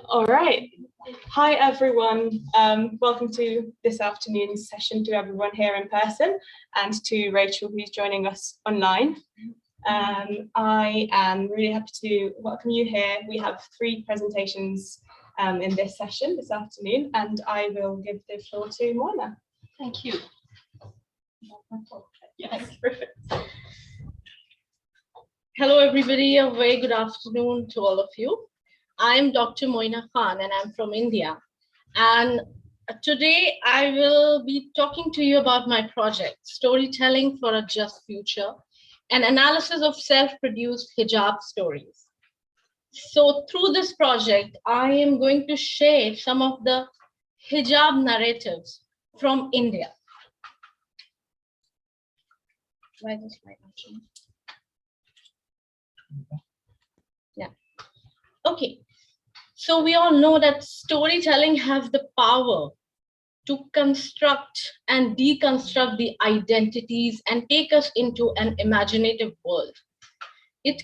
All right. Hi, everyone. Welcome to this afternoon's session to everyone here in person and to Rachel, who's joining us online. I am really happy to welcome you here. We have 3 presentations in this session this afternoon, and I will give the floor to Moina. Thank you. Yes, perfect. Hello, everybody. A very good afternoon to all of you. I'm Dr. Moina Khan, and I'm from India. And today I will be talking to you about my project, Storytelling for a Just Future, an analysis of self-produced hijab stories. So through this project, I am going to share some of the hijab narratives from India. Why is this slide not showing? Yeah. Okay. So we all know that storytelling has the power to construct and deconstruct the identities and take us into an imaginative world. It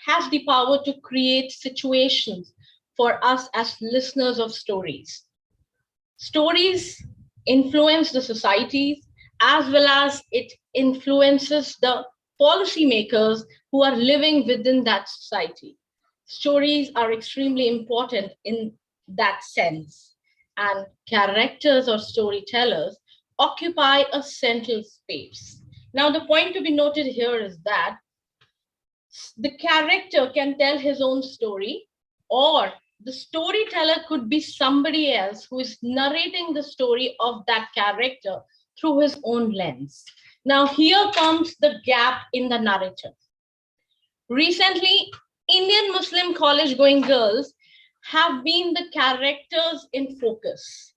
has the power to create situations for us as listeners of stories. Stories influence the societies as well as it influences the policymakers who are living within that society. Stories are extremely important in that sense, and characters or storytellers occupy a central space. Now, the point to be noted here is that the character can tell his own story, or the storyteller could be somebody else who is narrating the story of that character through his own lens. Now, here comes the gap in the narrative. Recently, Indian Muslim college-going girls have been the characters in focus.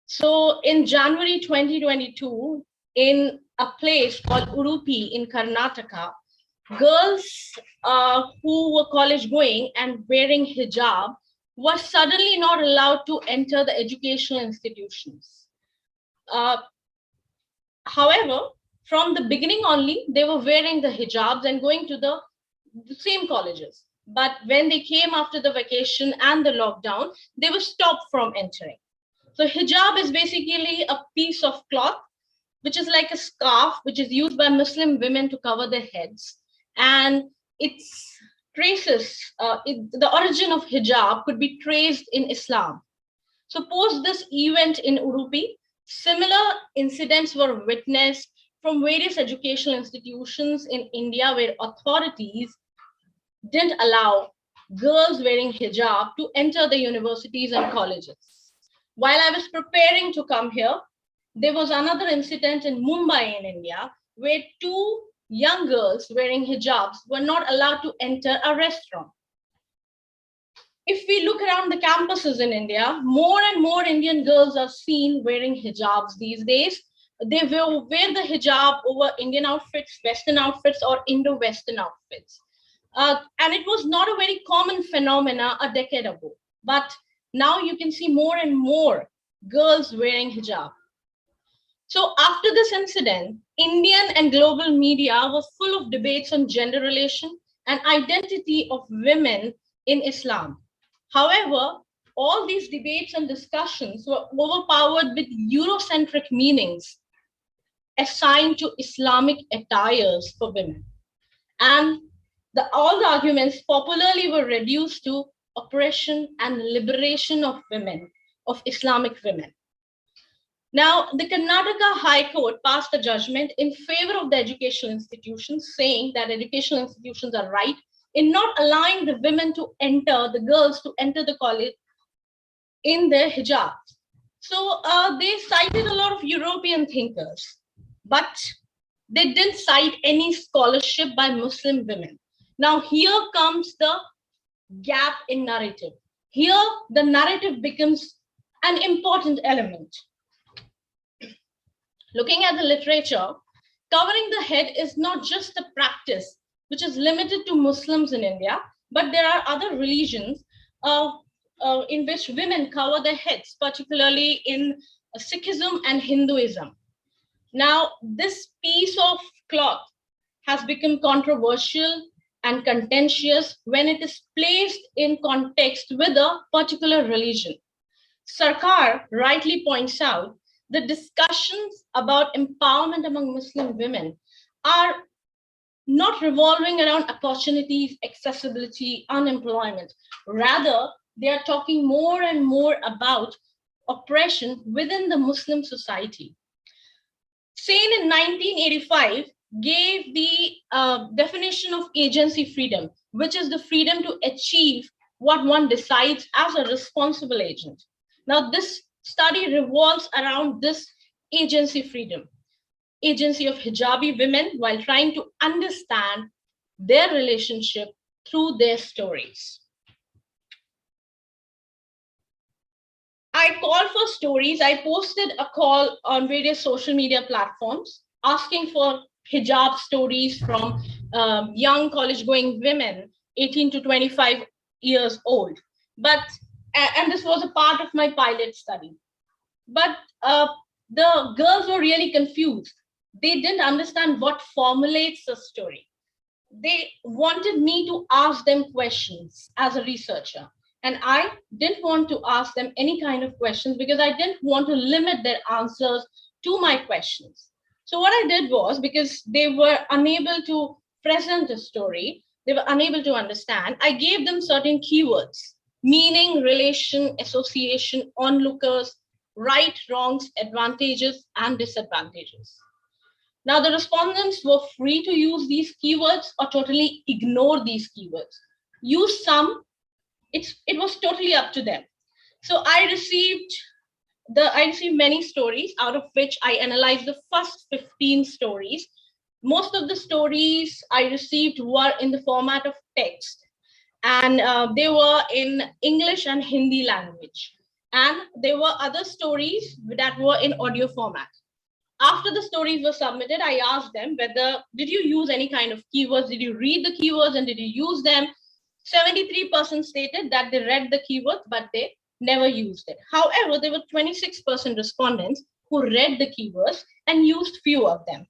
So in January 2022, in a place called Udupi in Karnataka, girls who were college-going and wearing hijab were suddenly not allowed to enter the educational institutions. However, from the beginning only, they were wearing the hijabs and going to the same colleges. But when they came after the vacation and the lockdown, they were stopped from entering. So hijab is basically a piece of cloth, which is like a scarf, which is used by Muslim women to cover their heads. And its traces, the origin of hijab could be traced in Islam. So post this event in Udupi, similar incidents were witnessed from various educational institutions in India where authorities didn't allow girls wearing hijab to enter the universities and colleges. While I was preparing to come here, there was another incident in Mumbai in India where 2 young girls wearing hijabs were not allowed to enter a restaurant. If we look around the campuses in India, more and more Indian girls are seen wearing hijabs these days. They will wear the hijab over Indian outfits, Western outfits, or Indo-Western outfits. And it was not a very common phenomena a decade ago. But now you can see more and more girls wearing hijab. So after this incident, Indian and global media were full of debates on gender relation and identity of women in Islam. However, all these debates and discussions were overpowered with Eurocentric meanings assigned to Islamic attires for women. And all the arguments popularly were reduced to oppression and liberation of women, of Islamic women. Now, the Karnataka High Court passed a judgment in favor of the educational institutions, saying that educational institutions are right in not allowing the women to enter, the girls to enter the college in their hijab. So they cited a lot of European thinkers, but they didn't cite any scholarship by Muslim women. Now, here comes the gap in narrative. Here, the narrative becomes an important element. Looking at the literature, covering the head is not just a practice which is limited to Muslims in India, but there are other religions in which women cover their heads, particularly in Sikhism and Hinduism. Now, this piece of cloth has become controversial and contentious when it is placed in context with a particular religion. Sarkar rightly points out the discussions about empowerment among Muslim women are not revolving around opportunities, accessibility, unemployment. Rather, they are talking more and more about oppression within the Muslim society. Sain in 1985 gave the definition of agency freedom, which is the freedom to achieve what one decides as a responsible agent. Now, this study revolves around this agency freedom, agency of hijabi women while trying to understand their relationship through their stories. I called for stories. I posted a call on various social media platforms asking for hijab stories from young college-going women, 18 to 25 years old. And this was a part of my pilot study. But the girls were really confused. They didn't understand what formulates a story. They wanted me to ask them questions as a researcher. And I didn't want to ask them any kind of questions because I didn't want to limit their answers to my questions. So what I did was, because they were unable to present a story, they were unable to understand, I gave them certain keywords: meaning, relation, association, onlookers, right, wrongs, advantages, and disadvantages. Now, the respondents were free to use these keywords or totally ignore these keywords. Use some, it was totally up to them. So I received many stories, out of which I analyzed the first 15 stories. Most of the stories I received were in the format of text, and they were in English and Hindi language. And there were other stories that were in audio format. After the stories were submitted, I asked them whether, did you use any kind of keywords? Did you read the keywords and did you use them? 73% stated that they read the keywords, but they never used it. However, there were 26% respondents who read the keywords and used few of them.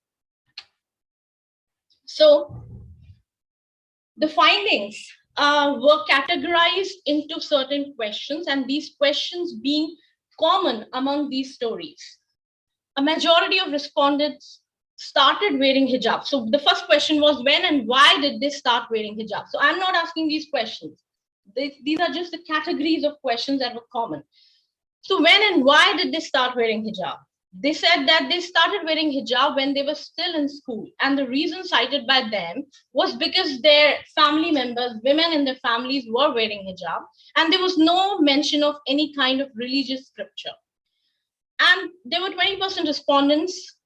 So the findings were categorized into certain questions, and these questions being common among these stories. A majority of respondents started wearing hijab. So the first question was, when and why did they start wearing hijab? So I'm not asking these questions. These are just the categories of questions that were common. So when and why did they start wearing hijab? They said that they started wearing hijab when they were still in school. And the reason cited by them was because their family members, women in their families, were wearing hijab. And there was no mention of any kind of religious scripture. And there were 20% respondents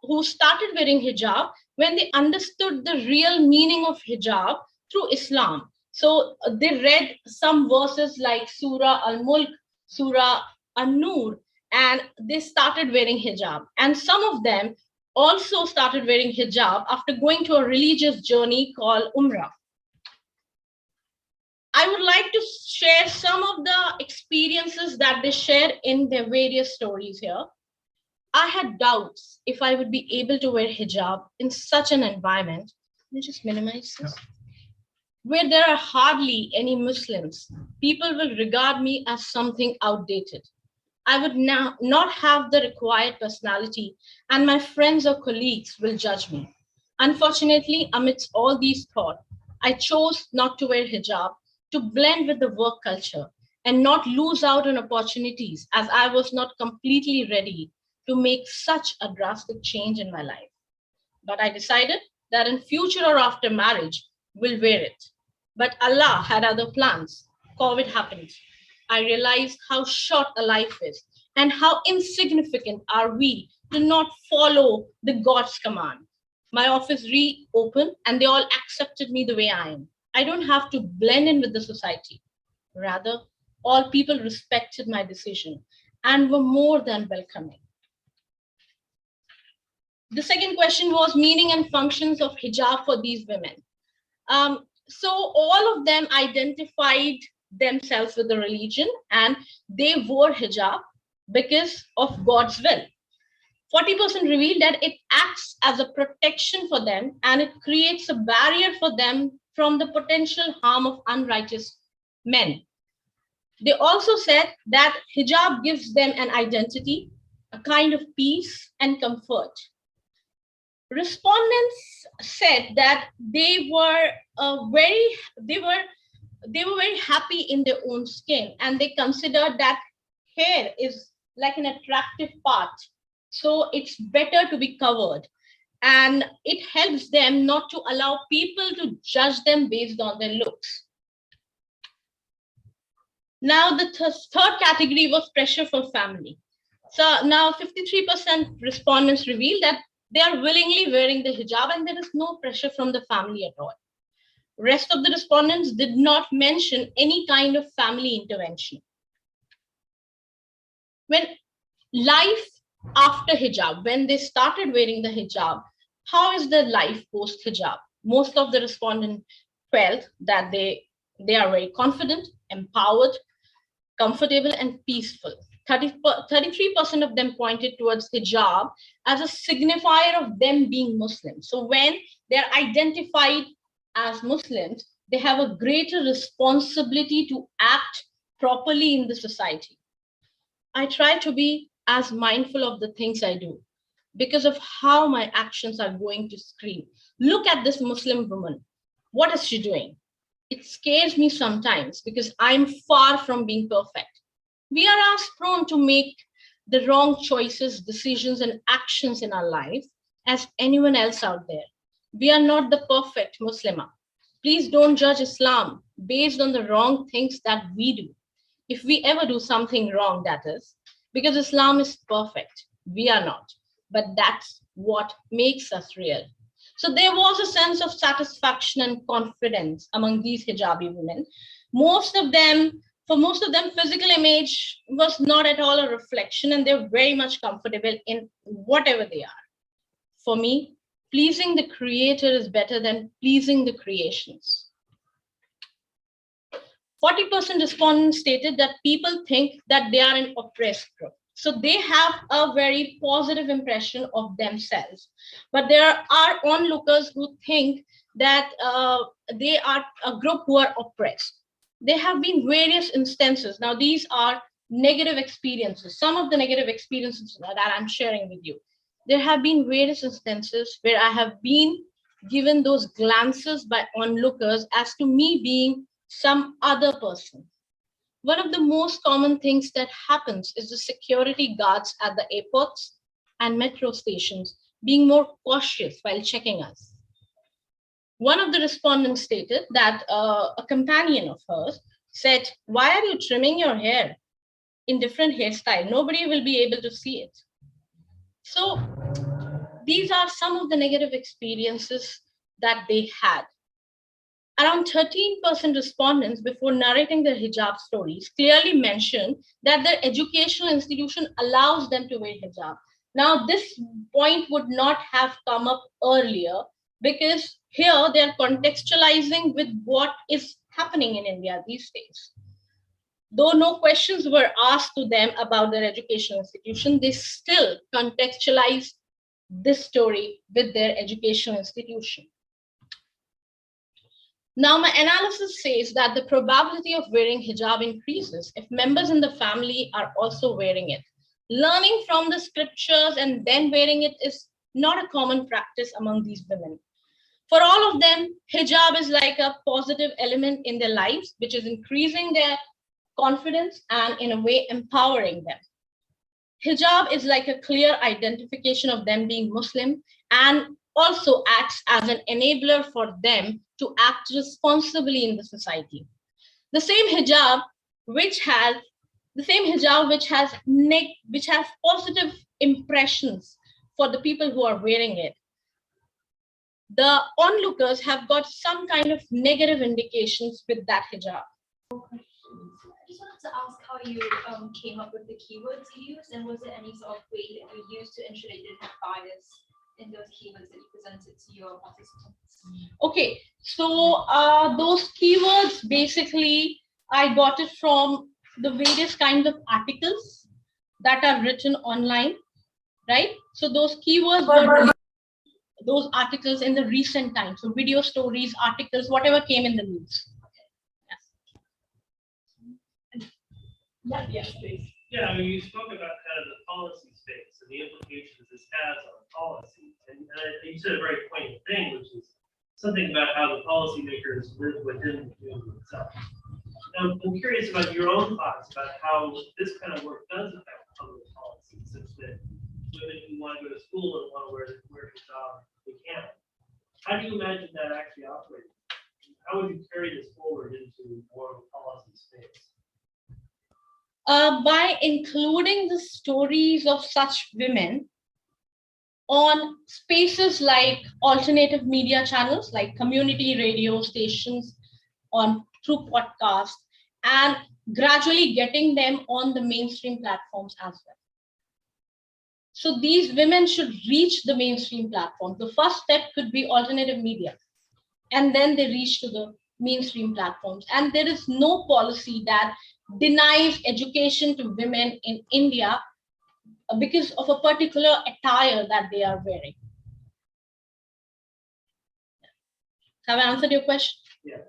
who started wearing hijab when they understood the real meaning of hijab through Islam. So they read some verses like Surah Al-Mulk, Surah An-Nur, and they started wearing hijab. And some of them also started wearing hijab after going to a religious journey called Umrah. I would like to share some of the experiences that they shared in their various stories here. I had doubts if I would be able to wear hijab in such an environment. Let me just minimize this. Where there are hardly any Muslims, people will regard me as something outdated. I would now not have the required personality, and my friends or colleagues will judge me. Unfortunately, amidst all these thoughts, I chose not to wear hijab to blend with the work culture and not lose out on opportunities, as I was not completely ready to make such a drastic change in my life. But I decided that in future or after marriage, we'll wear it. But Allah had other plans. COVID happened. I realized how short a life is and how insignificant are we to not follow the God's command. My office reopened and they all accepted me the way I am. I don't have to blend in with the society. Rather, all people respected my decision and were more than welcoming. The second question was meaning and functions of hijab for these women. So all of them identified themselves with the religion and they wore hijab because of God's will. 40% revealed that it acts as a protection for them and it creates a barrier for them from the potential harm of unrighteous men. They also said that hijab gives them an identity, a kind of peace and comfort. Respondents said that they were very happy in their own skin, and they considered that hair is like an attractive part, so it's better to be covered, and it helps them not to allow people to judge them based on their looks. Now the third category was pressure from family. So now 53% respondents revealed that they are willingly wearing the hijab and there is no pressure from the family at all. Rest of the respondents did not mention any kind of family intervention. When life after hijab, when they started wearing the hijab, how is the life post hijab? Most of the respondents felt that they are very confident, empowered, comfortable, and peaceful. 33% of them pointed towards hijab as a signifier of them being Muslim. So when they're identified as Muslims, they have a greater responsibility to act properly in the society. I try to be as mindful of the things I do because of how my actions are going to scream. Look at this Muslim woman. What is she doing? It scares me sometimes because I'm far from being perfect. We are as prone to make the wrong choices, decisions, and actions in our life as anyone else out there. We are not the perfect Muslimah. Please don't judge Islam based on the wrong things that we do. If we ever do something wrong, that is, because Islam is perfect. We are not. But that's what makes us real. So there was a sense of satisfaction and confidence among these hijabi women. For most of them, physical image was not at all a reflection, and they're very much comfortable in whatever they are. For me, pleasing the creator is better than pleasing the creations. 40% respondents stated that people think that they are an oppressed group. So they have a very positive impression of themselves. But there are onlookers who think that they are a group who are oppressed. There have been various instances. Now, these are negative experiences, some of the negative experiences that I'm sharing with you. There have been various instances where I have been given those glances by onlookers as to me being some other person. One of the most common things that happens is the security guards at the airports and metro stations being more cautious while checking us. One of the respondents stated that a companion of hers said, "Why are you trimming your hair in different hairstyle? Nobody will be able to see it." So these are some of the negative experiences that they had. Around 13% respondents, before narrating their hijab stories, clearly mentioned that their educational institution allows them to wear hijab. Now, this point would not have come up earlier because here they are contextualizing with what is happening in India these days. Though no questions were asked to them about their educational institution, they still contextualized this story with their educational institution. Now, my analysis says that the probability of wearing hijab increases if members in the family are also wearing it. Learning from the scriptures and then wearing it is not a common practice among these women. For all of them, hijab is like a positive element in their lives, which is increasing their confidence and in a way empowering them. Hijab is like a clear identification of them being Muslim and also acts as an enabler for them to act responsibly in the society. The same hijab which has positive impressions for the people who are wearing it, the onlookers have got some kind of negative indications with that hijab. I just wanted to ask how you came up with the keywords you used, and was there any sort of way that you used to ensure that you didn't have bias in those keywords that you presented to your participants? Okay, so those keywords, basically, I got it from the various kinds of articles that are written online, right? So those keywords were those articles in the recent times. So video stories, articles, whatever came in the news. Yes, please. Yeah, I mean, you spoke about kind of the policy space and the implications this has on policy. And you said a very poignant thing, which is something about how the policymakers live within the community itself. Now, I'm curious about your own thoughts about how this kind of work does affect public policy, such that women who want to go to school and want to wear hijab, they can. How do you imagine that actually operating? How would you carry this forward into more of a policy space? By including the stories of such women on spaces like alternative media channels, like community radio stations, through podcasts, and gradually getting them on the mainstream platforms as well. So these women should reach the mainstream platform. The first step could be alternative media, and then they reach to the mainstream platforms. And there is no policy that denies education to women in India because of a particular attire that they are wearing. Have I answered your question? Yeah.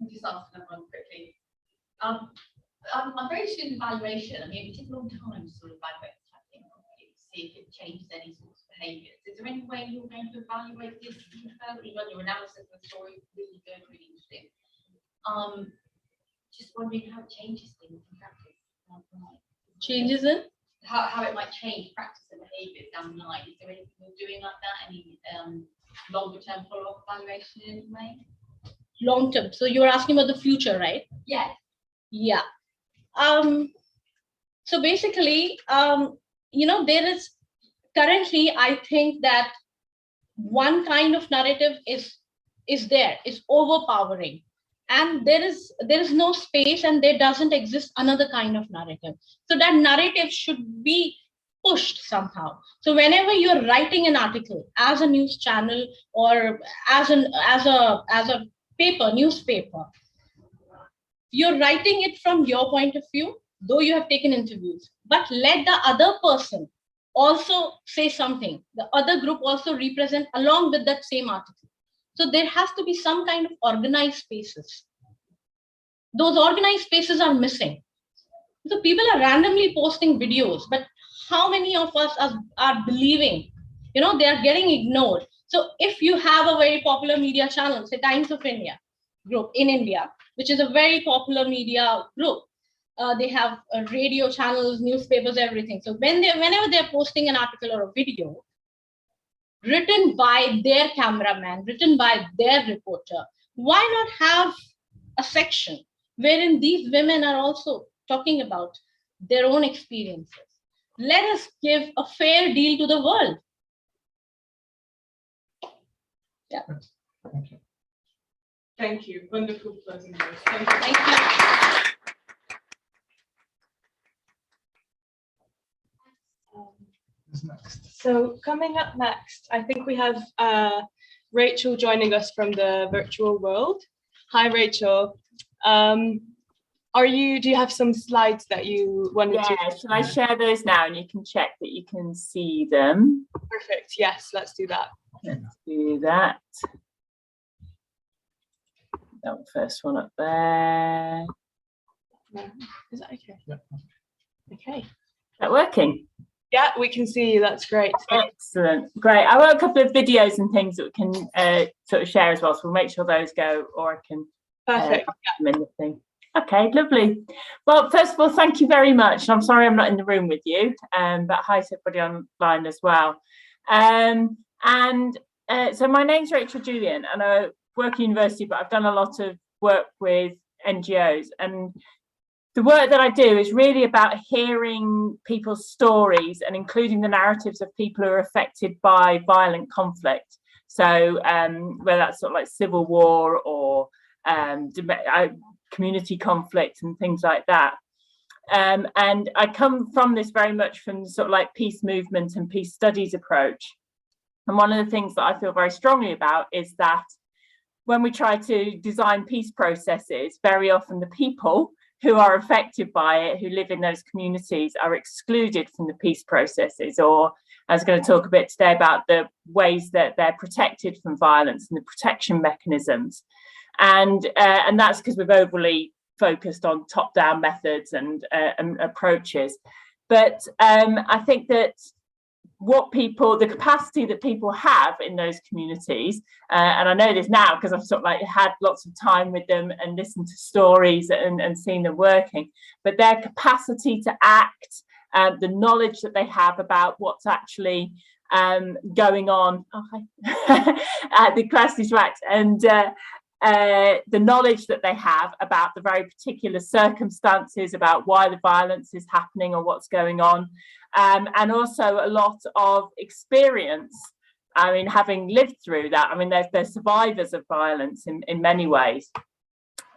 I'll just ask that one quickly. I'm very interested in evaluation. I mean, it takes a long time to sort of evaluate this type of thing, see if it changes any sorts of behaviours. Is there any way you're going to evaluate this further? You've done your analysis of the story, really good, really interesting. Just wondering how it changes things in practice. Changes in? How it might change practice and behaviours down the line. Is there anything you're doing like that? Any longer term follow-up evaluation in any way? Long term. So you're asking about the future, right? Yeah. Yeah. So basically, there is currently, I think that one kind of narrative is overpowering, and there is no space, and there doesn't exist another kind of narrative. So that narrative should be pushed somehow. So whenever you're writing an article as a news channel or as a newspaper, you're writing it from your point of view, though you have taken interviews, but let the other person also say something. The other group also represent along with that same article. So there has to be some kind of organized spaces. Those organized spaces are missing. So people are randomly posting videos, but how many of us are believing? They are getting ignored. So if you have a very popular media channel, say Times of India group in India, which is a very popular media group, they have radio channels, newspapers, everything. So whenever they're posting an article or a video written by their cameraman, written by their reporter, why not have a section wherein these women are also talking about their own experiences? Let us give a fair deal to the world. Yeah. Thank you. Thank you. Wonderful closing words. Thank you. Thank you. Who's next? So coming up next, I think we have Rachel joining us from the virtual world. Hi, Rachel. Do you have some slides that you wanted to? Yeah, shall I share those now and you can check that you can see them? Perfect. Yes, let's do that. Let's do that. That first one up there. No. Is that okay? Yeah. Okay. Is that working? Yeah, we can see you. That's great. Excellent. Great. I want a couple of videos and things that we can sort of share as well. So we'll make sure those go, or I can Perfect. them in the thing. Okay, lovely. Well, first of all, thank you very much. I'm sorry I'm not in the room with you, but hi to everybody online as well. So my name's Rachel Julian, and I work at university, but I've done a lot of work with NGOs, and the work that I do is really about hearing people's stories and including the narratives of people who are affected by violent conflict. So whether that's sort of like civil war or community conflict and things like that. And I come from this very much from sort of like peace movement and peace studies approach. And one of the things that I feel very strongly about is that when we try to design peace processes, very often the people who are affected by it, who live in those communities, are excluded from the peace processes, or I was going to talk a bit today about the ways that they're protected from violence and the protection mechanisms. And that's because we've overly focused on top-down methods and approaches. But I think that the capacity that people have in those communities, and I know this now because I've sort of like had lots of time with them and listened to stories and seen them working, but their capacity to act, the knowledge that they have about what's actually going on, the capacity to act, and the knowledge that they have about the very particular circumstances, about why the violence is happening or what's going on, and also a lot of experience. I mean, having lived through that, I mean, they're survivors of violence in many ways.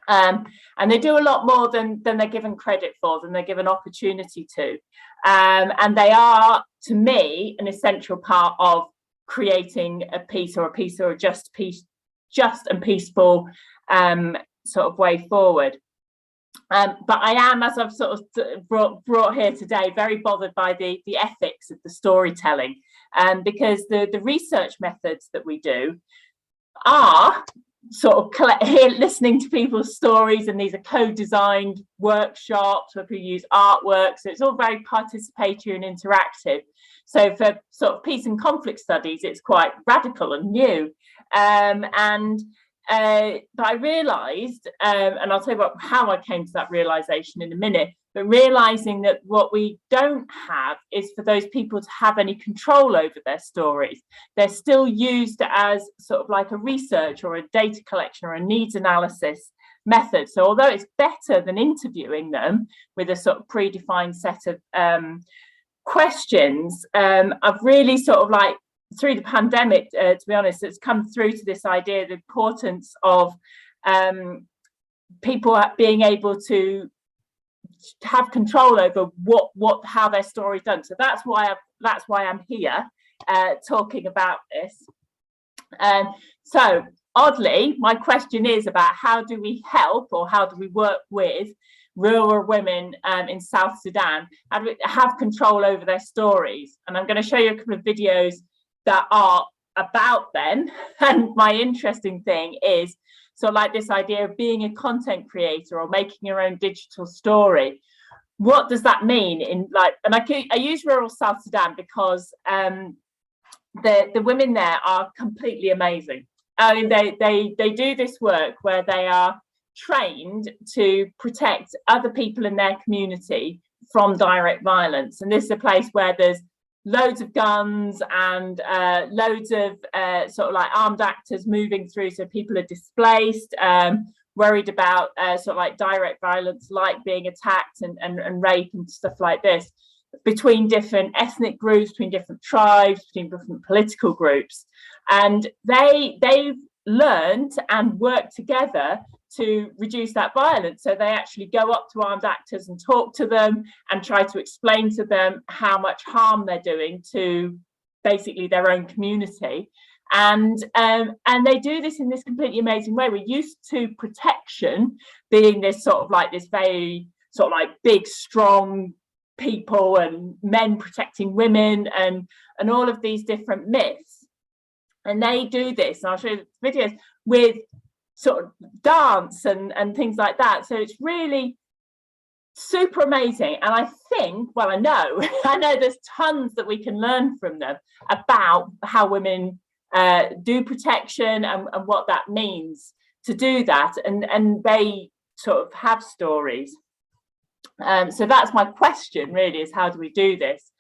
And they do a lot more than they're given credit for, than they're given opportunity to. And they are, to me, an essential part of creating a peace or a just and peaceful sort of way forward. But I am, as I've sort of brought here today, very bothered by the ethics of the storytelling, because the research methods that we do are sort of listening to people's stories, and these are co-designed workshops where people use artwork, so it's all very participatory and interactive. So for sort of peace and conflict studies, it's quite radical and new. But I realised, and I'll tell you about how I came to that realisation in a minute, but realising that what we don't have is for those people to have any control over their stories. They're still used as sort of like a research or a data collection or a needs analysis method. So although it's better than interviewing them with a sort of predefined set of questions, I've really sort of like, through the pandemic, to be honest, it's come through to this idea, the importance of people being able to have control over how their story's done. So that's why I'm here talking about this. So oddly, my question is about how do we help, or how do we work with rural women in South Sudan, how do we have control over their stories? And I'm going to show you a couple of videos that are about them. And my interesting thing is sort of like this idea of being a content creator or making your own digital story. What does that mean in like, and I use rural South Sudan because the women there are completely amazing. I mean, they do this work where they are trained to protect other people in their community from direct violence. And this is a place where there's loads of guns and loads of sort of like armed actors moving through, so people are displaced, worried about sort of like direct violence, like being attacked and rape and stuff like this, between different ethnic groups, between different tribes, between different political groups. And they've learned and worked together to reduce that violence. So they actually go up to armed actors and talk to them and try to explain to them how much harm they're doing to basically their own community. And they do this in this completely amazing way. We're used to protection being this sort of like this very sort of like big, strong people and men protecting women and all of these different myths. And they do this, and I'll show you the videos, with sort of dance and things like that. So it's really super amazing. And I think, well, I know there's tons that we can learn from them about how women do protection and what that means to do that. And they sort of have stories. So that's my question really, is how do we do this?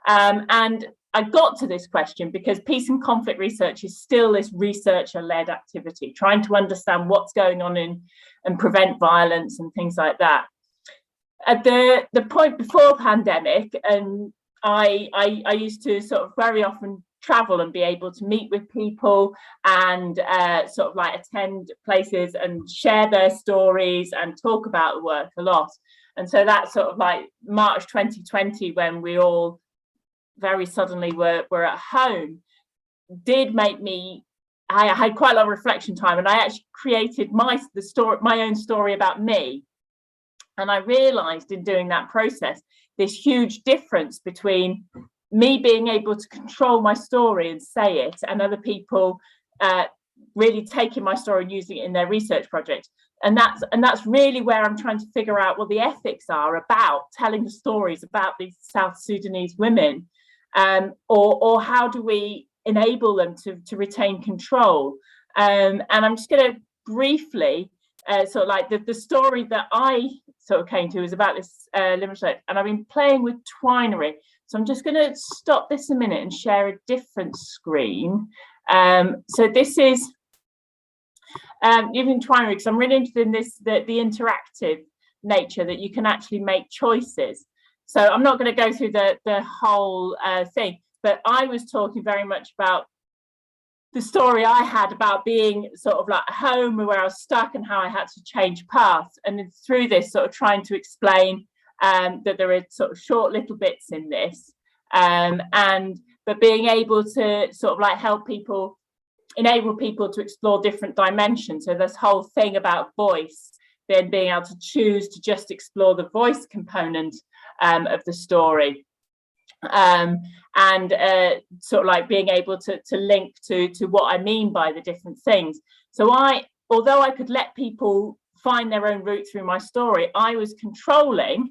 And I got to this question because peace and conflict research is still this researcher-led activity, trying to understand what's going on and prevent violence and things like that. At the point before pandemic, and I used to sort of very often travel and be able to meet with people and sort of like attend places and share their stories and talk about the work a lot. And so that's sort of like March 2020, when we all very suddenly were at home, did make me, I had quite a lot of reflection time, and I actually created my own story about me. And I realized in doing that process this huge difference between me being able to control my story and say it, and other people really taking my story and using it in their research project. And that's really where I'm trying to figure out what the ethics are about telling the stories about these South Sudanese women, or how do we enable them to retain control. And I'm just going to briefly sort of like the story that I sort of came to is about this limerick, and I've been playing with twinery. So I'm just going to stop this a minute and share a different screen. So this is even twinery, because I'm really interested in this, the interactive nature, that you can actually make choices. So I'm not going to go through the whole thing, but I was talking very much about the story I had about being sort of like home where I was stuck and how I had to change paths. And through this, sort of trying to explain that there are sort of short little bits in this, but being able to sort of like help people, enable people to explore different dimensions. So this whole thing about voice, then being able to choose to just explore the voice component of the story. And sort of like being able to link to what I mean by the different things. So although I could let people find their own route through my story, I was controlling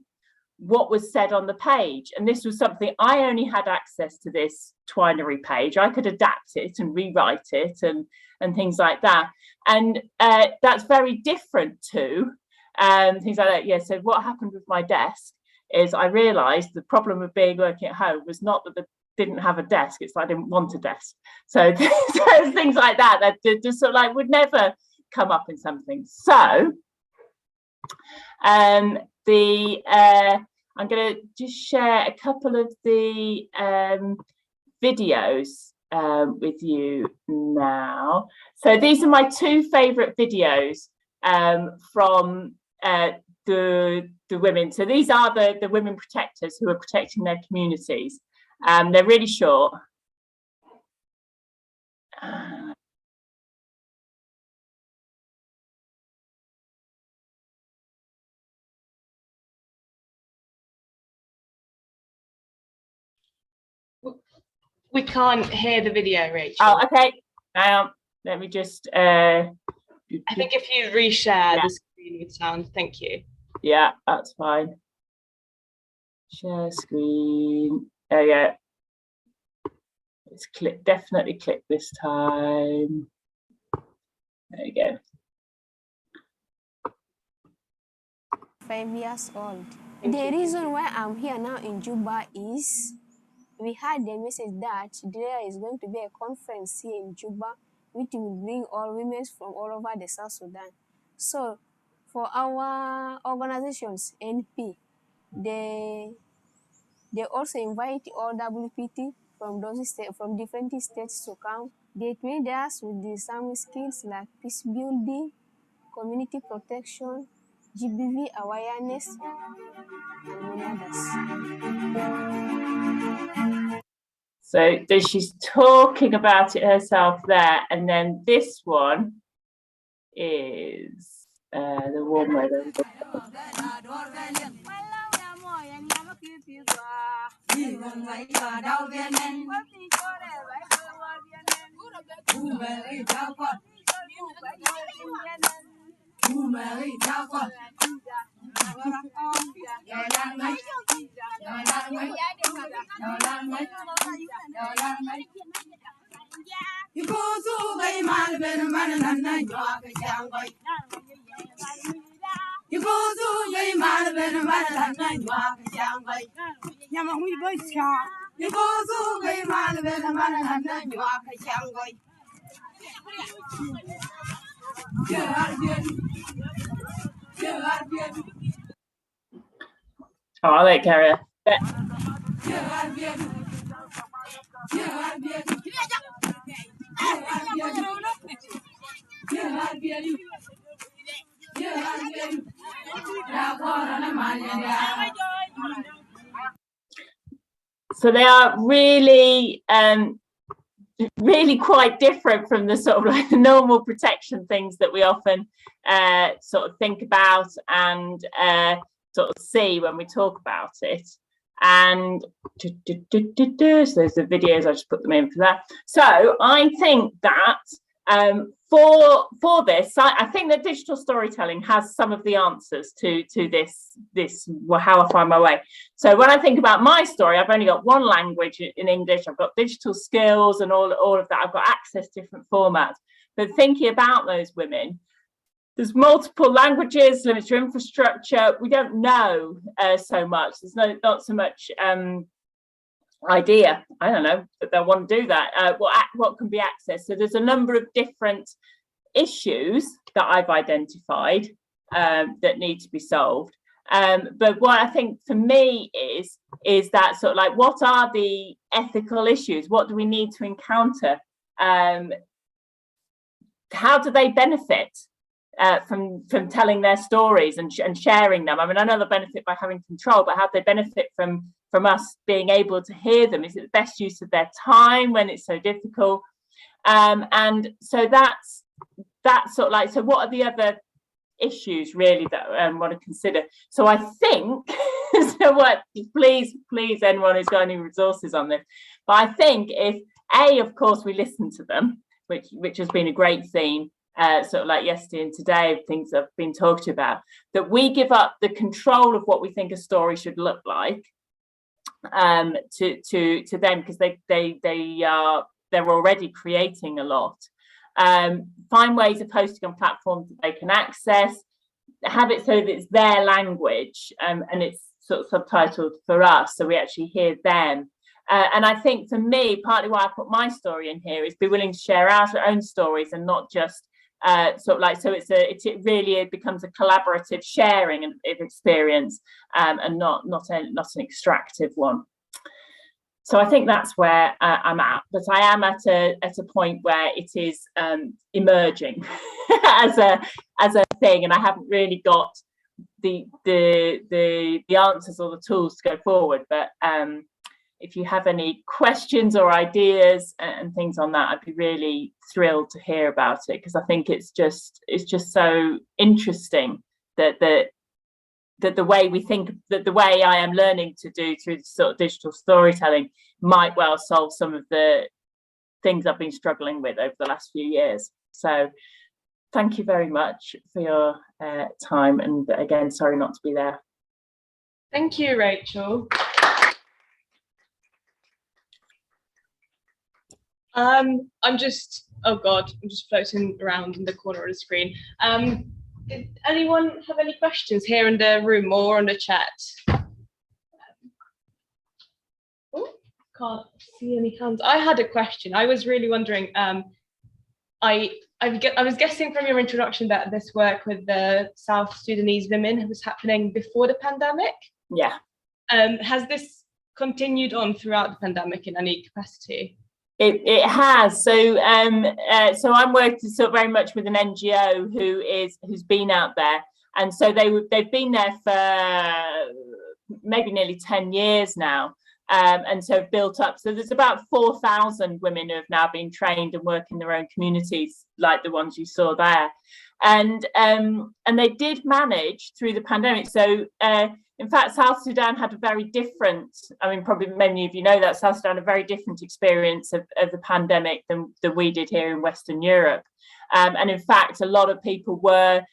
what was said on the page. And this was something I only had access to, this twinery page. I could adapt it and rewrite it and things like that. And that's very different to things like that. Yeah, so what happened with my desk is I realized the problem with working at home was not that they didn't have a desk, it's that I didn't want a desk. So there's things like that just sort of like would never come up in something. So I'm going to just share a couple of the videos with you now. So these are my two favorite videos from the women. So these are the women protectors who are protecting their communities. They're really short. We can't hear the video, Rachel. Oh, okay. Let me just. I think if you reshare the screen with sound, thank you. Yeah, that's fine. Share screen. There you go. Let's click. Definitely click this time. There you go. 5 years old. The reason why I'm here now in Juba is we had the message that there is going to be a conference here in Juba which will bring all women from all over the South Sudan. So for our organizations, NP, they also invite all WPT from from different states to come. They trained us with some skills like peace building, community protection, GBV awareness, and many others. So she's talking about it herself there, and then this one is the one where I'll let carry on. So they are really really quite different from the sort of like the normal protection things that we often sort of think about and sort of see when we talk about it. And so there's the videos, I just put them in for that. So I think that for this, I think that digital storytelling has some of the answers to this how I find my way. So when I think about my story, I've only got one language in English. I've got digital skills and all of that. I've got access to different formats. But thinking about those women, there's multiple languages, limited infrastructure. We don't know so much. There's not so much idea. I don't know that they'll want to do that. What can be accessed? So there's a number of different issues that I've identified that need to be solved. But what I think for me is that sort of like, what are the ethical issues? What do we need to encounter? How do they benefit from telling their stories and sharing them? I mean, I know they benefit by having control, but how do they benefit from us being able to hear them? Is it the best use of their time when it's so difficult? And so that's sort of like, so what are the other issues really that I want to consider? So I think, so what, please, anyone who's got any resources on this, but I think if of course we listen to them, which has been a great theme, sort of like yesterday and today, things I've been talking about, that we give up the control of what we think a story should look like to them, because they're already creating a lot. Find ways of posting on platforms that they can access, have it so that it's their language, and it's sort of subtitled for us, so we actually hear them. And I think for me, partly why I put my story in here is be willing to share our own stories and not just sort of like, so it really becomes a collaborative sharing of experience, and not an extractive one. So I think that's where I'm at, but I am at a point where it is emerging as a thing, and I haven't really got the answers or the tools to go forward. But if you have any questions or ideas and things on that, I'd be really thrilled to hear about it, because I think it's just so interesting that the way we think, that the way I am learning to do through sort of digital storytelling might well solve some of the things I've been struggling with over the last few years. So thank you very much for your time, and again, sorry not to be there. Thank you, Rachel. I'm just floating around in the corner of the screen. Did anyone have any questions here in the room or on the chat? Can't see any hands. I had a question. I was really wondering, I was guessing from your introduction that this work with the South Sudanese women was happening before the pandemic. Yeah. Has this continued on throughout the pandemic in any capacity? It has. So I'm working sort of very much with an NGO who's been out there, and so they've been there for maybe nearly 10 years now, and so built up. So there's about 4,000 women who have now been trained and work in their own communities, like the ones you saw there, and they did manage through the pandemic. So in fact, South Sudan had a very different, I mean, probably many of you know that South Sudan had a very different experience of the pandemic than we did here in Western Europe. And in fact, a lot of people there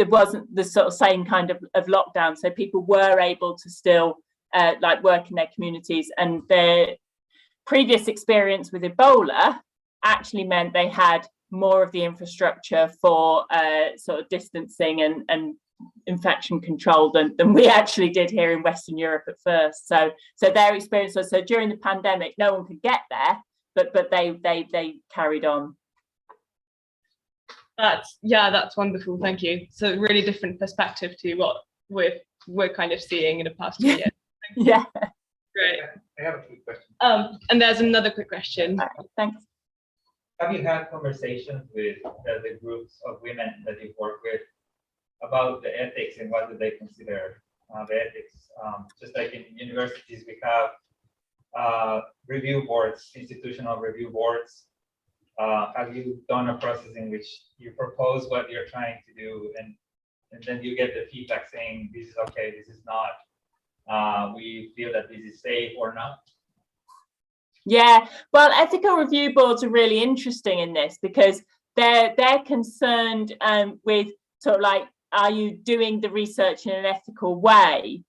wasn't the sort of same kind of lockdown. So people were able to still like work in their communities, and their previous experience with Ebola actually meant they had more of the infrastructure for sort of distancing and infection control than we actually did here in Western Europe at first. So their experience was, so during the pandemic, no one could get there, but they carried on. That's wonderful. Thank you. So really different perspective to what we're kind of seeing in the past 2 years. Yeah. Great. I have a quick question. And there's another quick question. Thanks. Have you had conversations with the groups of women that you work with about the ethics, and what do they consider the ethics? Just like in universities, we have review boards, institutional review boards. Have you done a process in which you propose what you're trying to do, and then you get the feedback saying this is okay, this is not? we feel that this is safe or not? Yeah, well, ethical review boards are really interesting in this because they're concerned with sort of like, are you doing the research in an ethical way?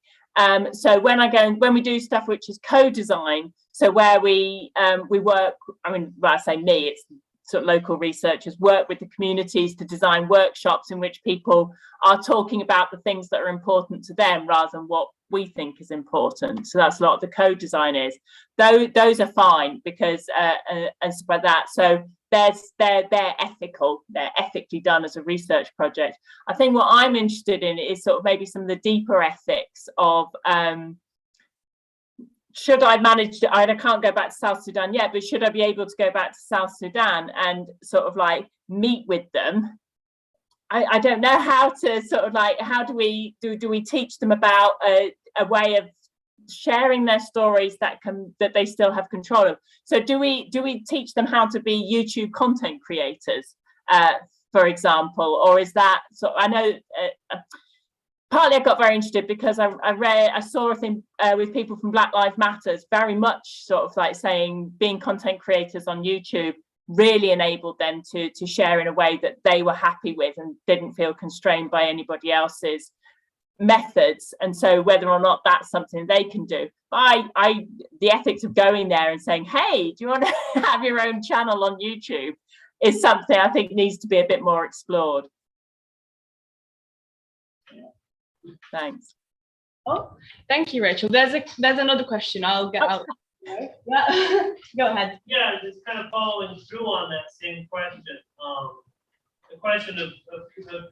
So when we do stuff which is co-design, so where we work, I mean, well, I say me, it's sort of local researchers work with the communities to design workshops in which people are talking about the things that are important to them rather than what we think is important. So that's a lot of the co-design is. Those are fine because and stuff like that. So they're ethical, they're ethically done as a research project. I think what I'm interested in is sort of maybe some of the deeper ethics of should I manage to, I can't go back to South Sudan yet, but should I be able to go back to South Sudan and sort of like meet with them? I don't know how to sort of like, how do we teach them about a way of sharing their stories that they still have control of? So do we teach them how to be YouTube content creators, for example, or is that so? I know partly I got very interested because I saw a thing with people from Black Lives Matters very much sort of like saying being content creators on YouTube really enabled them to share in a way that they were happy with and didn't feel constrained by anybody else's methods. And so whether or not that's something they can do, the ethics of going there and saying, hey, do you want to have your own channel on YouTube, is something I think needs to be a bit more explored. Thanks. Oh, thank you, Rachel. There's another question. I'll get out. Yeah. Go ahead. Yeah, just kind of following through on that same question. The question of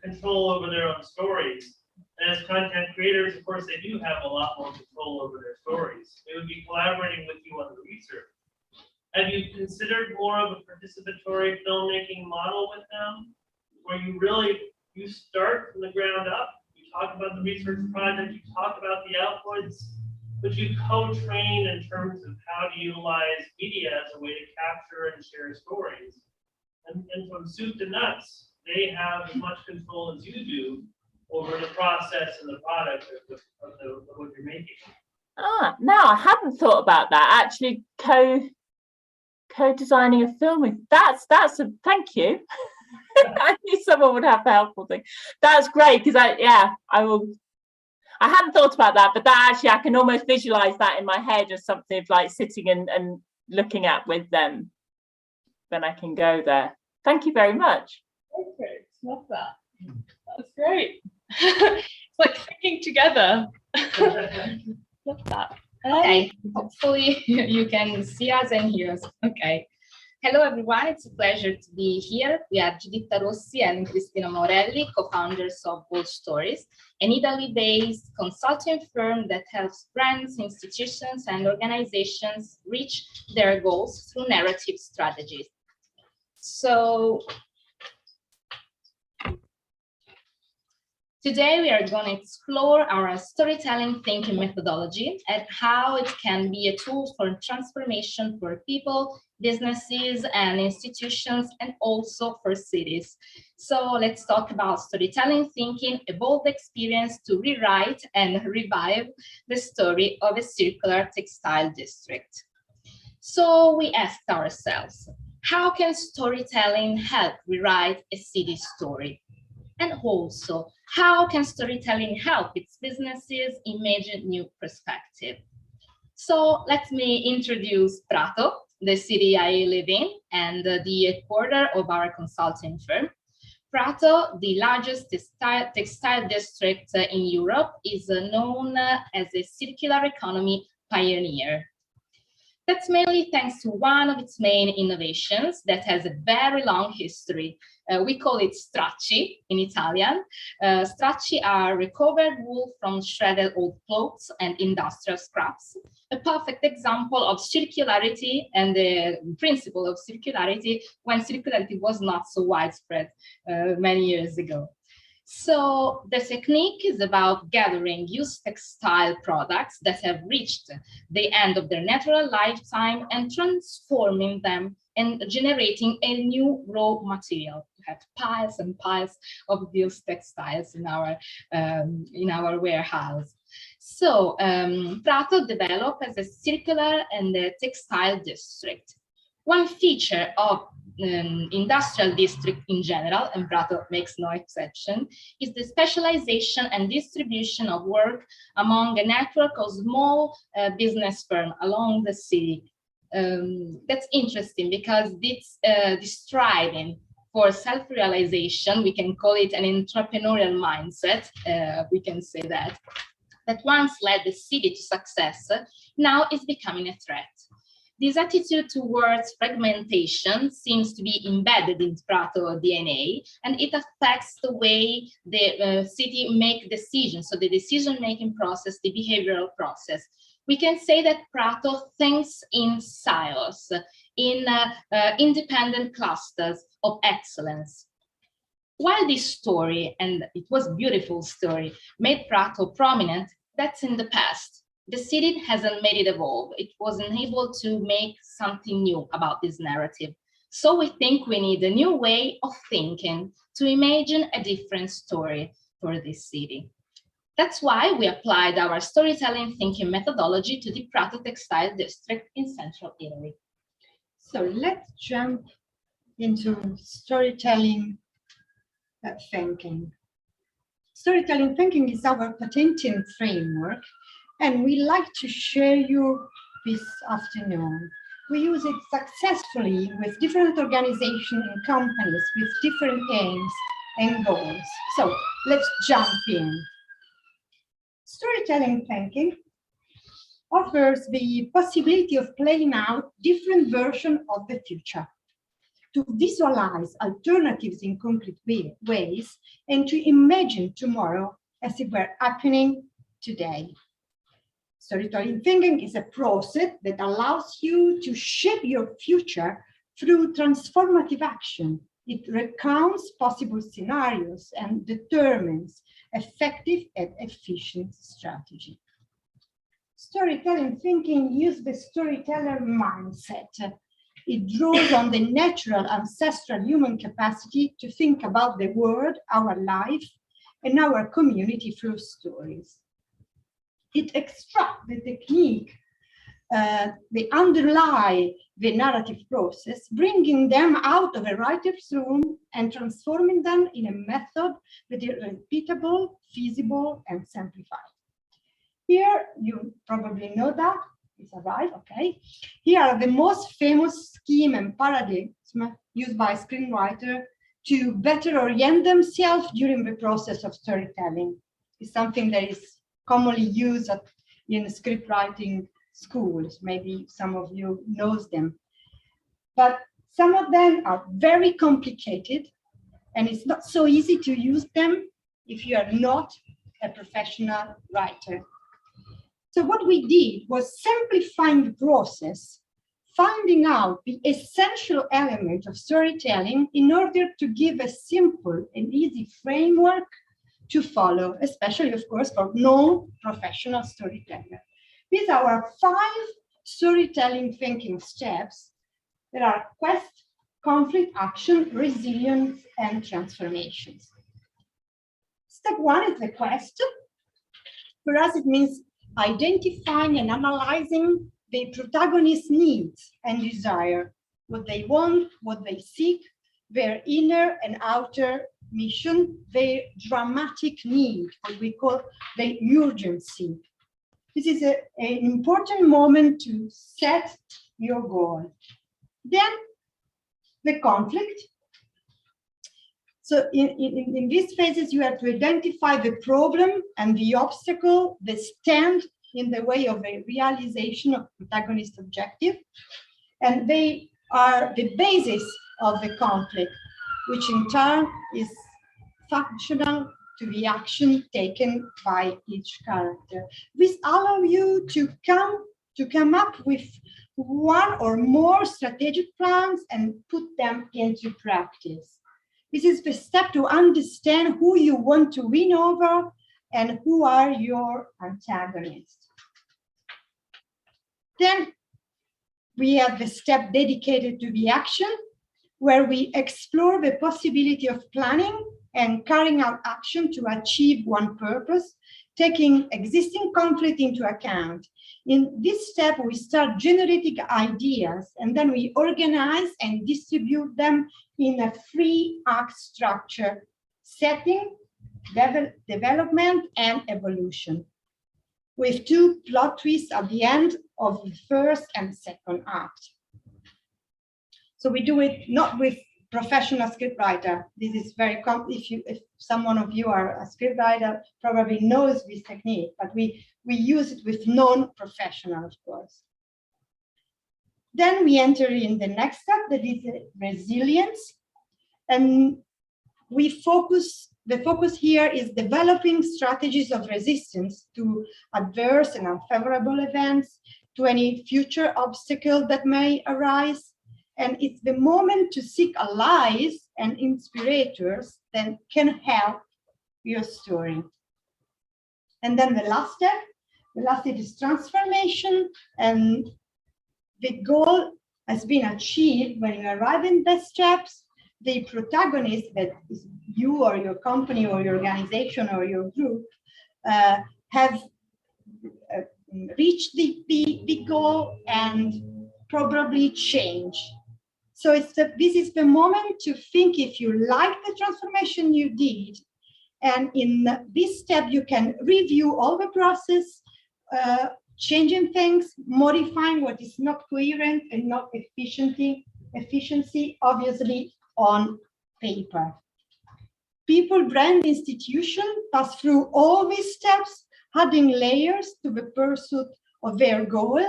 control over their own stories. And as content creators, of course, they do have a lot more control over their stories. They would be collaborating with you on the research. Have you considered more of a participatory filmmaking model with them, where you start from the ground up? You talk about the research project, you talk about the outputs, but you co-train in terms of how to utilize media as a way to capture and share stories. And from soup to nuts, they have as much control as you do over the process and the product of what you're making. No, I hadn't thought about that. Actually, co-designing a film, that's a thank you. I knew someone would have the helpful thing. That's great because I hadn't thought about that, but that actually I can almost visualize that in my head as something of like sitting and looking at with them. Then I can go there. Thank you very much. Okay, love that. That's great. It's like thinking together. Love that. Okay, hopefully you can see us and hear us. Okay. Hello everyone, it's a pleasure to be here. We are Giuditta Rossi and Cristina Maurelli, co-founders of Bold Stories, an Italy-based consulting firm that helps brands, institutions, and organizations reach their goals through narrative strategies. So today we are going to explore our storytelling thinking methodology and how it can be a tool for transformation for people, businesses, and institutions, and also for cities. So let's talk about storytelling thinking, a bold experience to rewrite and revive the story of a circular textile district. So we asked ourselves, how can storytelling help rewrite a city story? And also, how can storytelling help its businesses imagine new perspective? So let me introduce Prato, the city I live in, and the headquarters of our consulting firm. Prato, the largest textile district in Europe, is known as a circular economy pioneer. That's mainly thanks to one of its main innovations that has a very long history. We call it stracci in Italian. Stracci are recovered wool from shredded old clothes and industrial scraps, a perfect example of circularity and the principle of circularity when circularity was not so widespread many years ago. So the technique is about gathering used textile products that have reached the end of their natural lifetime and transforming them and generating a new raw material. We have piles and piles of these textiles in our warehouse. So Prato developed as a circular and a textile district. One feature of industrial district in general, and Prato makes no exception, is the specialization and distribution of work among a network of small business firms along the city. That's interesting because this striving for self-realization, we can call it an entrepreneurial mindset, we can say that once led the city to success, now is becoming a threat. This attitude towards fragmentation seems to be embedded in Prato DNA, and it affects the way the city make decisions, so the decision-making process, the behavioral process. We can say that Prato thinks in silos, in independent clusters of excellence. While this story, and it was a beautiful story, made Prato prominent, that's in the past. The city hasn't made it evolve. It wasn't able to make something new about this narrative. So we think we need a new way of thinking to imagine a different story for this city. That's why we applied our storytelling thinking methodology to the Prato textile district in central Italy. So let's jump into storytelling thinking. Storytelling thinking is our patented framework, and we like to share you this afternoon. We use it successfully with different organizations and companies with different aims and goals. So let's jump in. Storytelling thinking offers the possibility of playing out different versions of the future, to visualize alternatives in concrete ways, and to imagine tomorrow as it were happening today. Storytelling thinking is a process that allows you to shape your future through transformative action. It recounts possible scenarios and determines effective and efficient strategy. Storytelling thinking uses the storyteller mindset. It draws on the natural ancestral human capacity to think about the world, our life, and our community through stories. It extracts the technique, they underlie the narrative process, bringing them out of a writer's room and transforming them in a method that is repeatable, feasible, and simplified. Here, you probably know that, is that right? Okay. Here are the most famous scheme and paradigms used by screenwriters to better orient themselves during the process of storytelling. It's something that is commonly used in script writing schools. Maybe some of you knows them. But some of them are very complicated, and it's not so easy to use them if you are not a professional writer. So what we did was simplifying the process, finding out the essential element of storytelling in order to give a simple and easy framework to follow, especially, of course, for non-professional storytellers. These are our 5 storytelling thinking steps. There are quest, conflict, action, resilience, and transformations. Step 1 is the quest. For us, it means identifying and analyzing the protagonist's needs and desire, what they want, what they seek, their inner and outer mission, their dramatic need, what we call the urgency. This is an important moment to set your goal. Then the conflict. So in these phases, you have to identify the problem and the obstacle that stand in the way of the realization of protagonist objective. And they are the basis of the conflict, which in turn is functional to the action taken by each character. This allows you to come up with one or more strategic plans and put them into practice. This is the step to understand who you want to win over and who are your antagonists. Then we have the step dedicated to the action, where we explore the possibility of planning and carrying out action to achieve one purpose. taking existing conflict into account. In this step, we start generating ideas, and then we organize and distribute them in a 3-act structure: setting, development, and evolution, with 2 plot twists at the end of the first and second act. So we do it not with professional scriptwriter. This is very if someone of you are a scriptwriter, probably knows this technique, but we use it with non-professional, of course. Then we enter in the next step, that is resilience, and we focus. The focus here is developing strategies of resistance to adverse and unfavorable events, to any future obstacle that may arise. And it's the moment to seek allies and inspirators that can help your story. And then the last step is transformation. And the goal has been achieved when you arrive in the steps. The protagonist, that is you or your company or your organization or your group, have reached the goal and probably change. So this is the moment to think if you like the transformation you did. And in this step, you can review all the process, changing things, modifying what is not coherent and not efficiency, obviously, on paper. People, brand, institution pass through all these steps, adding layers to the pursuit of their goal,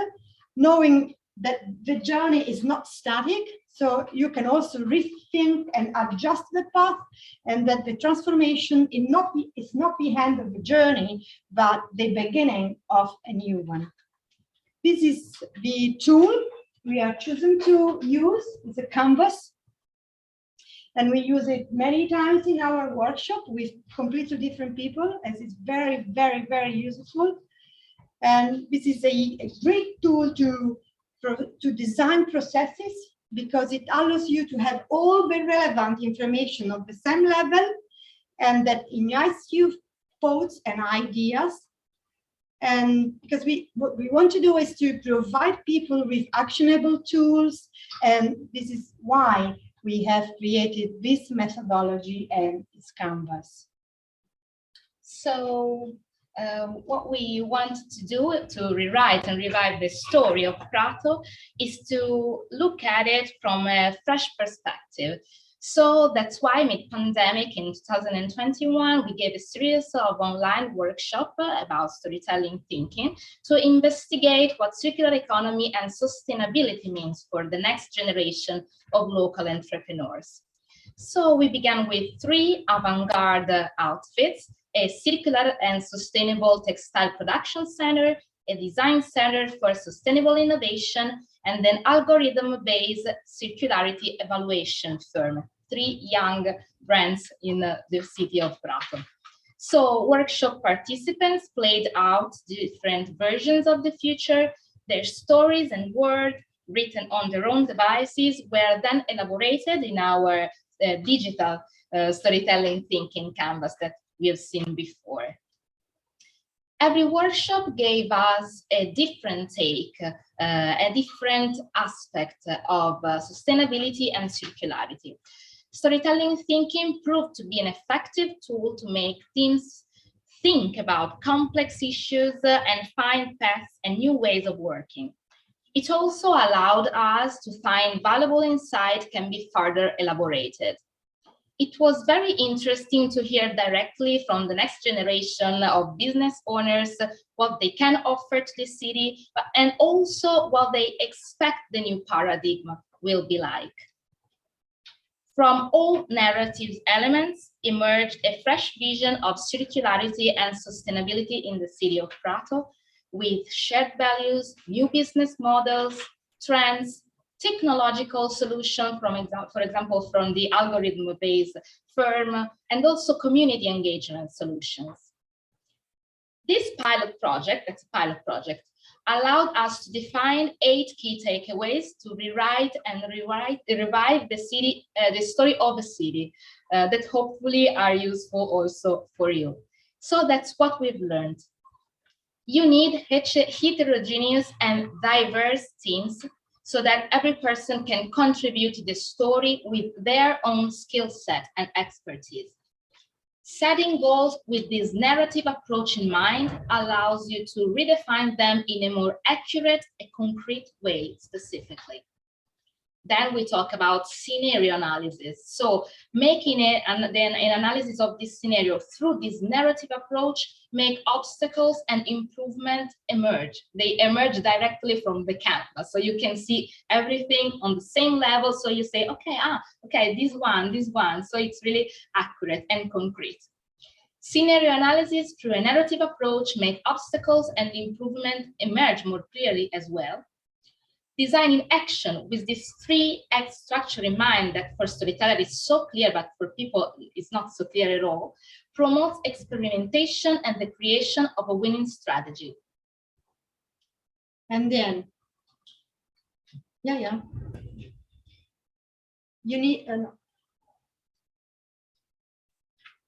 knowing that the journey is not static, so you can also rethink and adjust the path, and that the transformation is not the end of the journey, but the beginning of a new one. This is the tool we are choosing to use. It's a canvas. And we use it many times in our workshop with completely different people, as it's very, very, very useful. And this is a great tool to design processes, because it allows you to have all the relevant information on the same level, and that unites you thoughts and ideas. And because what we want to do is to provide people with actionable tools, and this is why we have created this methodology and this canvas. So what we want to do to rewrite and revive the story of Prato is to look at it from a fresh perspective. So that's why mid-pandemic in 2021, we gave a series of online workshops about storytelling thinking to investigate what circular economy and sustainability means for the next generation of local entrepreneurs. So we began with 3 avant-garde outfits: a circular and sustainable textile production center, a design center for sustainable innovation, and then algorithm-based circularity evaluation firm. 3 young brands in the city of Prato. So workshop participants played out different versions of the future. Their stories and words written on their own devices were then elaborated in our digital storytelling thinking canvas that we have seen before. Every workshop gave us a different take, a different aspect of sustainability and circularity. Storytelling thinking proved to be an effective tool to make teams think about complex issues and find paths and new ways of working. It also allowed us to find valuable insight can be further elaborated. It was very interesting to hear directly from the next generation of business owners what they can offer to the city, and also what they expect the new paradigm will be like. From all narrative elements emerged a fresh vision of circularity and sustainability in the city of Prato, with shared values, new business models, trends, technological solutions, for example, from the algorithm-based firm, and also community engagement solutions. This pilot project, that's a pilot project, allowed us to define 8 key takeaways to rewrite and revive the city, the story of the city, that hopefully are useful also for you. So that's what we've learned. You need heterogeneous and diverse teams so that every person can contribute to the story with their own skill set and expertise. Setting goals with this narrative approach in mind allows you to redefine them in a more accurate and concrete way specifically. Then we talk about scenario analysis. So making it and then an analysis of this scenario through this narrative approach make obstacles and improvement emerge. They emerge directly from the canvas. So you can see everything on the same level. So you say, okay, this one. So it's really accurate and concrete. Scenario analysis through a narrative approach make obstacles and improvement emerge more clearly as well. Design in action with this 3-act structure in mind that for storyteller is so clear, but for people it's not so clear at all, promotes experimentation and the creation of a winning strategy. And then, you need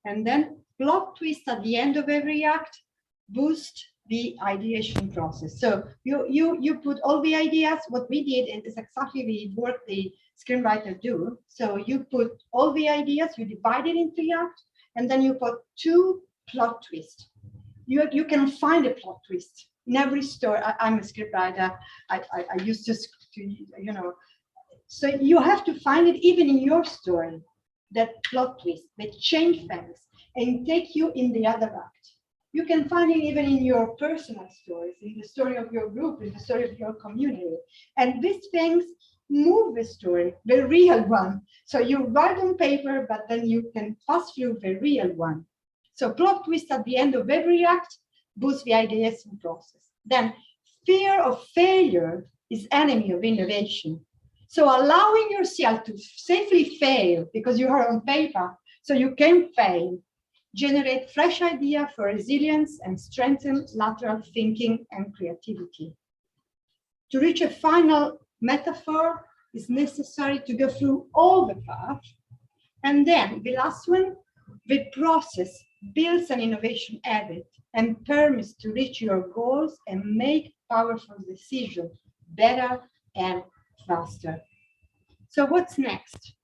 and then plot twist at the end of every act boost the ideation process. So you put all the ideas. What we did, and is exactly the work the screenwriter do. So you put all the ideas, you divide it in 3 acts, and then you put 2 plot twists. You can find a plot twist in every story. I'm a scriptwriter. I used to so you have to find it even in your story, that plot twist that change things and take you in the other act. You can find it even in your personal stories, in the story of your group, in the story of your community. And these things move the story, the real one. So you write on paper, but then you can pass through the real one. So plot twist at the end of every act boosts the ideation process. Then fear of failure is enemy of innovation. So allowing yourself to safely fail because you are on paper, so you can fail, generate fresh idea for resilience and strengthen lateral thinking and creativity. To reach a final metaphor, it's necessary to go through all the paths. And then the last one, the process builds an innovation habit and permits to reach your goals and make powerful decisions better and faster. So what's next?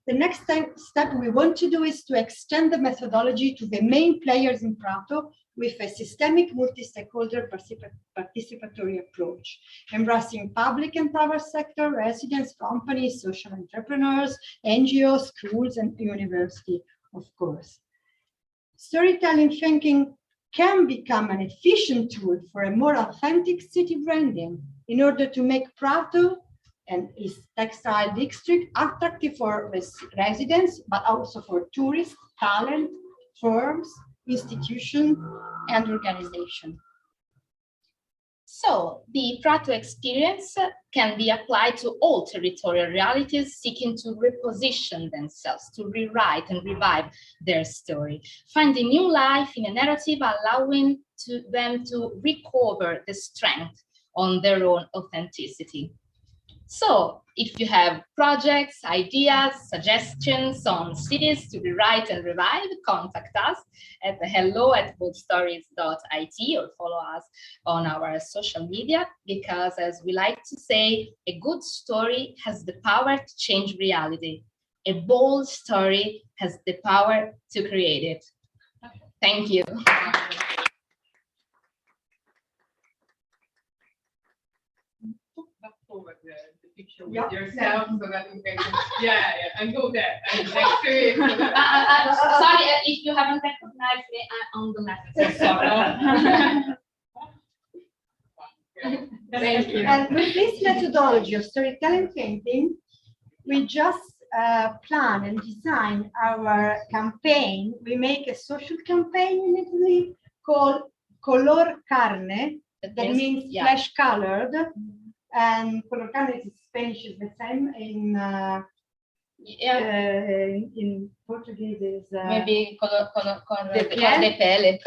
The next step we want to do is to extend the methodology to the main players in Prato with a systemic multi-stakeholder participatory approach, embracing public and private sector, residents, companies, social entrepreneurs, NGOs, schools, and university, of course. Storytelling thinking can become an efficient tool for a more authentic city branding in order to make Prato and its textile district attractive for residents, but also for tourists, talent, firms, institutions, and organizations. So the Prato experience can be applied to all territorial realities seeking to reposition themselves, to rewrite and revive their story, finding new life in a narrative, allowing them to recover the strength on their own authenticity. So if you have projects, ideas, suggestions on cities to rewrite and revive, contact us at hello@boldstories.it or follow us on our social media, because as we like to say, a good story has the power to change reality. A bold story has the power to create it. Thank you. Picture with yourself so that you can and go there and next to it. Sorry if you haven't recognized me, I'm on the message. Thank you. And with this methodology of storytelling thinking, we just plan and design our campaign. We make a social campaign in Italy called Color Carne, that means flesh colored. And color carne in Spanish is the same. In Portuguese is maybe color de pele.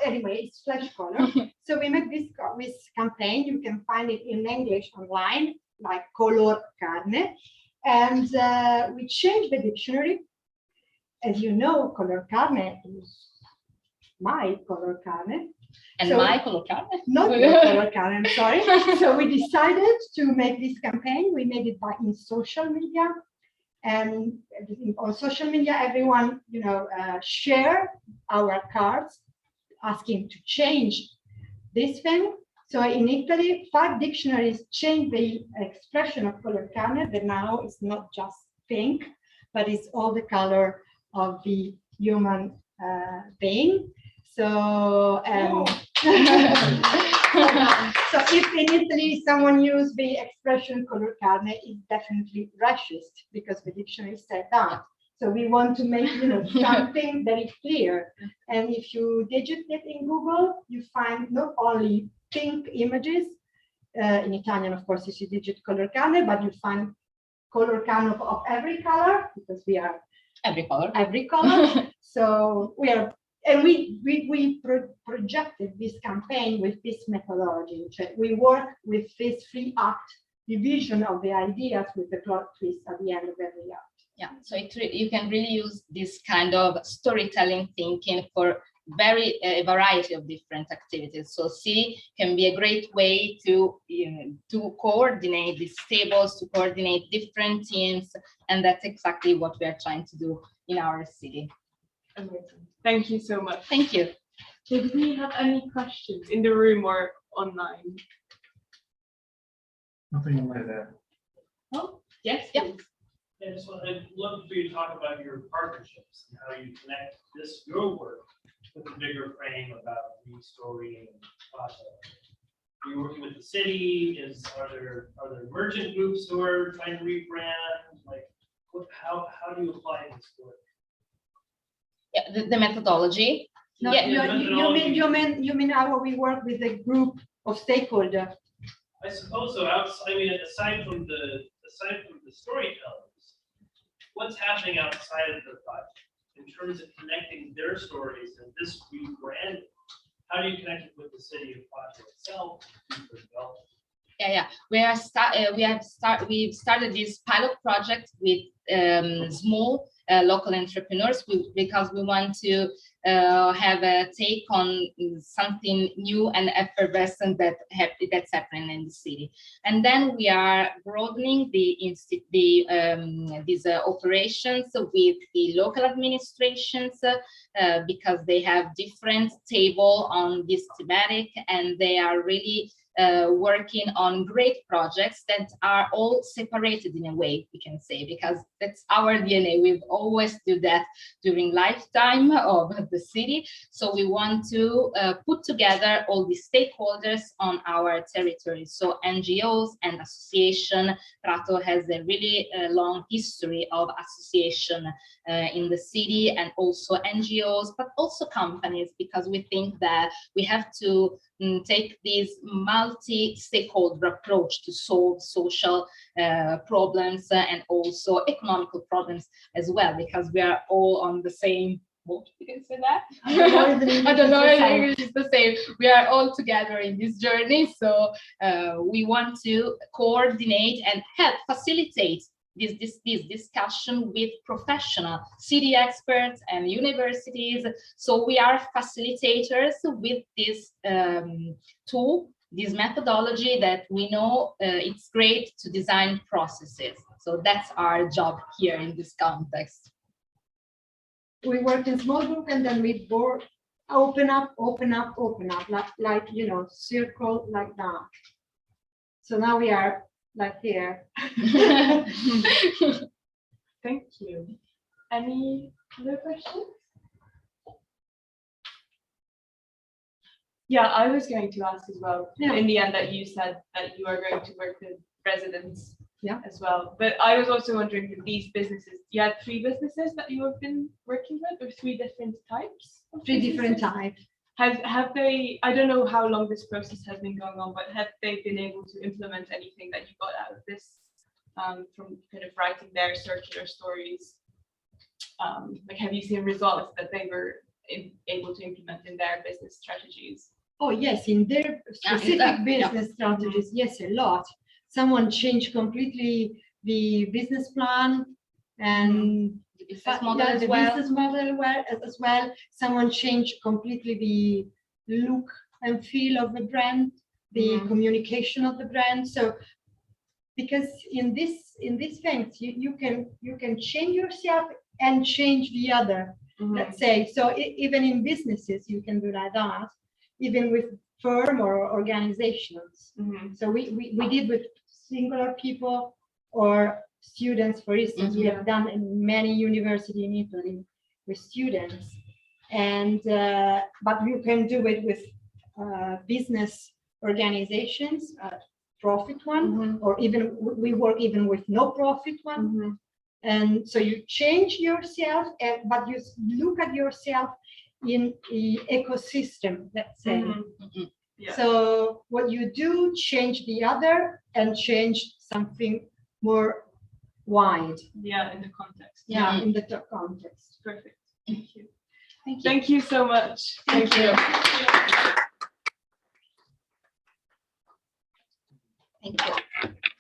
Anyway, it's flesh color. So we make this campaign. You can find it in English online, like Color Carne, and we change the dictionary. as you know, color carne is my color carne. And So- my color carne? Not your color carne, I'm sorry. So we decided to make this campaign. We made it in social media. And on social media, everyone, share our cards asking to change this thing. So in Italy, 5 dictionaries changed the expression of color carne, that now it's not just pink, but it's all the color of the human being. So, so if in Italy someone used the expression color carne, it's definitely racist because the dictionary said that. So we want to make something very clear. And if you digit it in Google, you find not only pink images, in Italian, of course, you digit color carne, but you find color carne of every color because we are Every color. Every color. So we are. And we projected this campaign with this methodology. We work with this 3-act division of the ideas with the plot twist at the end of every act. Yeah, so you can really use this kind of storytelling thinking for a variety of different activities. So C can be a great way to coordinate these tables, to coordinate different teams, and that's exactly what we are trying to do in our city. Amazing. Thank you so much. Thank you. Did we have any questions in the room or online? Nothing in there. Oh, yes. Yeah. Yeah, so I'd love for you to talk about your partnerships and how you connect your work with the bigger frame about restoring and process. Are you working with the city? Are there merchant groups who are trying to rebrand? Like, how do you apply this work? Yeah, the methodology. No, Yeah. you mean how we work with a group of stakeholders? I suppose so. Aside from the storytellers, what's happening outside of the project in terms of connecting their stories and this rebranding? How do you connect it with the city of project itself? Yeah. We've started this pilot project with small local entrepreneurs because we want to have a take on something new and effervescent that's happening in the city. And then we are broadening these operations with the local administrations because they have different table on this thematic, and they are really working on great projects that are all separated in a way, we can say, because that's our DNA. We've always do that during lifetime of the city. So we want to put together all the stakeholders on our territory. So NGOs and association. Prato has a really long history of association in the city, and also NGOs, but also companies, because we think that we have to take this multi-stakeholder approach to solve social problems and also economical problems as well, because we are all on the same boat. You can say that? I don't know if English is the same. We are all together in this journey. So we want to coordinate and help facilitate this discussion with professional city experts and universities. So we are facilitators with this tool, this methodology that we know it's great to design processes. So that's our job here in this context. We work in small group, and then we open up, like circle like that. So now we are like here. Thank you. Any other questions? Yeah, I was going to ask as well. Yeah. In the end, that you said that you are going to work with residents, yeah, as well. But I was also wondering if these businesses, you had 3 businesses that you have been working with, or 3 different types? 3 different types. Have they, I don't know how long this process has been going on, but have they been able to implement anything that you got out of this from kind of writing their circular stories? Like, have you seen results that they were able to implement in their business strategies? Oh yes, in their specific business strategies, yes, a lot. Someone changed completely the business plan and the business model as the well. business model as well. Someone changed completely the look and feel of the brand, the communication of the brand. So because in these things you can change yourself and change the other. Let's say, so even in businesses you can do like that, even with firm or organizations. So we did with singular people or students, for instance. We have done in many universities in Italy with students, and but you can do it with business organizations, profit one, or even we work even with no profit one. And so you change yourself, but you look at yourself in the ecosystem, let's say. So what you do, change the other and change something more wide. Yeah, in the context. Yeah, in the context. Perfect. Thank you. Thank you. Thank you so much. Thank you. Thank you.